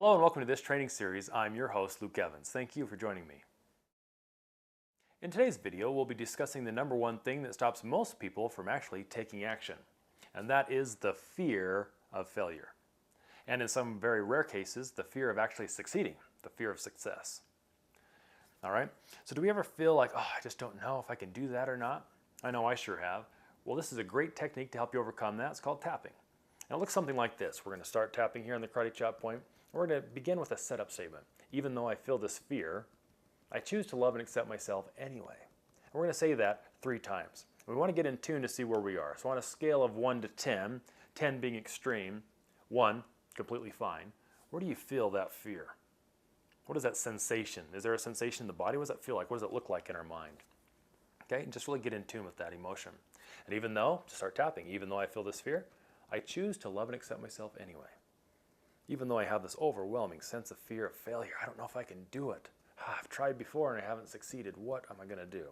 Hello and welcome to this training series. I'm your host, Luke Evans. Thank you for joining me. In today's video, we'll be discussing the number one thing that stops most people from actually taking action, and that is the fear of failure. And in some very rare cases, the fear of actually succeeding, the fear of success. All right, so do we ever feel like, I just don't know if I can do that or not? I know I sure have. Well, this is a great technique to help you overcome that. It's called tapping. And it looks something like this. We're going to start tapping here on the karate chop point. We're going to begin with a setup statement. Even though I feel this fear, I choose to love and accept myself anyway. And we're going to say that 3 times. We want to get in tune to see where we are. So on a scale of 1 to 10, 10 being extreme, 1 completely fine, where do you feel that fear? What is that sensation? Is there a sensation in the body? What does that feel like? What does it look like in our mind? Okay, and just really get in tune with that emotion. And even though, just start tapping, even though I feel this fear, I choose to love and accept myself anyway. Even though I have this overwhelming sense of fear of failure, I don't know if I can do it. I've tried before and I haven't succeeded. What am I going to do?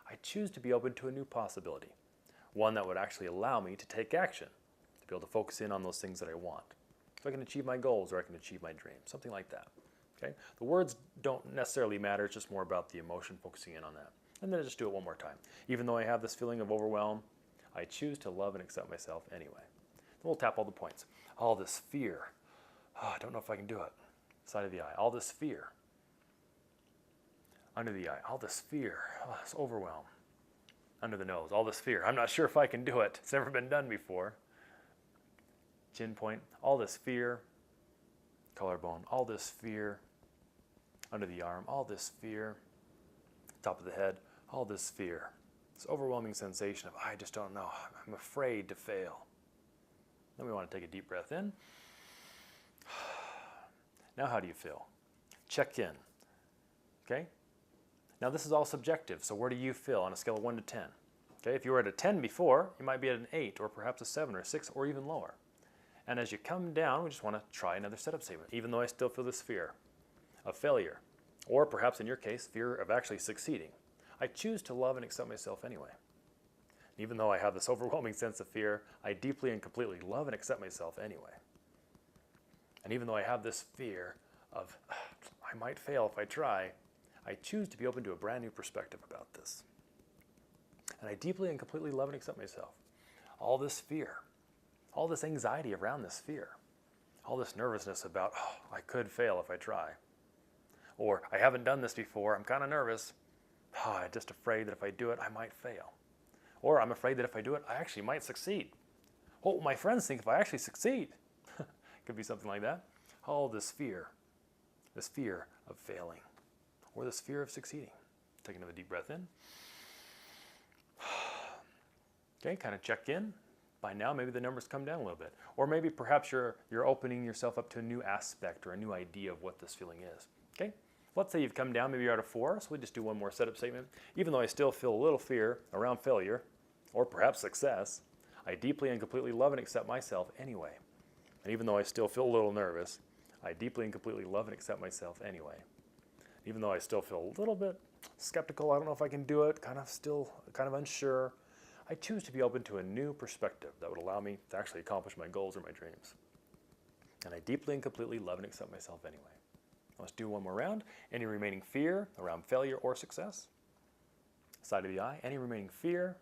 I choose to be open to a new possibility, one that would actually allow me to take action, to be able to focus in on those things that I want. So I can achieve my goals or I can achieve my dreams, something like that. Okay? The words don't necessarily matter, it's just more about the emotion, focusing in on that. And then I just do it one more time. Even though I have this feeling of overwhelm, I choose to love and accept myself anyway. Then we'll tap all the points. All this fear. I don't know if I can do it. Side of the eye. All this fear. Under the eye. All this fear. This overwhelm. Under the nose. All this fear. I'm not sure if I can do it. It's never been done before. Chin point. All this fear. Collarbone. All this fear. Under the arm. All this fear. Top of the head. All this fear. This overwhelming sensation of, I just don't know. I'm afraid to fail. Then we want to take a deep breath in. Now how do you feel? Check in. Okay? Now this is all subjective, so where do you feel on a scale of 1 to 10? Okay, if you were at a 10 before, you might be at an 8 or perhaps a 7 or a 6 or even lower. And as you come down, we just want to try another setup statement, even though I still feel this fear of failure, or perhaps in your case, fear of actually succeeding. I choose to love and accept myself anyway. Even though I have this overwhelming sense of fear, I deeply and completely love and accept myself anyway. And even though I have this fear of, I might fail if I try, I choose to be open to a brand new perspective about this. And I deeply and completely love and accept myself. All this fear, all this anxiety around this fear, all this nervousness about, I could fail if I try. Or, I haven't done this before, I'm kind of nervous. I'm just afraid that if I do it, I might fail. Or, I'm afraid that if I do it, I actually might succeed. Oh, my friends think if I actually succeed. Could be something like that. Oh, this fear of failing, or this fear of succeeding. Take another deep breath in. Okay, kind of check in. By now, maybe the numbers come down a little bit. Or maybe perhaps you're opening yourself up to a new aspect or a new idea of what this feeling is. Okay, let's say you've come down, maybe you're at a 4, so we just do one more setup statement. Even though I still feel a little fear around failure, or perhaps success, I deeply and completely love and accept myself anyway. And even though I still feel a little nervous, I deeply and completely love and accept myself anyway. Even though I still feel a little bit skeptical, I don't know if I can do it, kind of unsure, I choose to be open to a new perspective that would allow me to actually accomplish my goals or my dreams. And I deeply and completely love and accept myself anyway. Let's do one more round. Any remaining fear around failure or success? Side of the eye. Any remaining fear?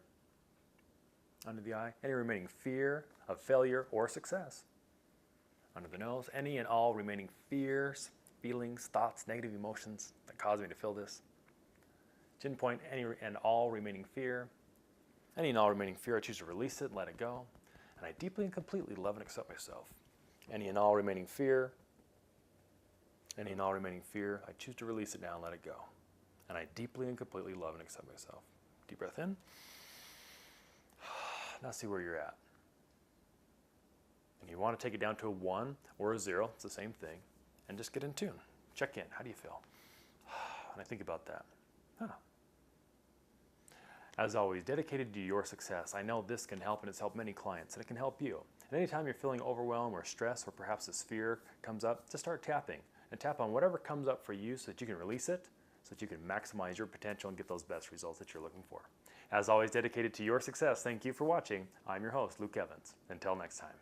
Under the eye. Any remaining fear of failure or success? Under the nose. Any and all remaining fears, feelings, thoughts, negative emotions that cause me to feel this? Chin point. Any and all remaining fear. Any and all remaining fear, I choose to release it and let it go. And I deeply and completely love and accept myself. Any and all remaining fear. Any and all remaining fear, I choose to release it now and let it go. And I deeply and completely love and accept myself. Deep breath in. Now see where you're at. And you want to take it down to a 1 or a 0, it's the same thing, and just get in tune. Check in. How do you feel? And I think about that. As always, dedicated to your success. I know this can help, and it's helped many clients, and it can help you. And anytime you're feeling overwhelmed or stress, or perhaps this fear comes up, just start tapping. And tap on whatever comes up for you so that you can release it, so that you can maximize your potential and get those best results that you're looking for. As always, dedicated to your success, thank you for watching. I'm your host, Luke Evans. Until next time.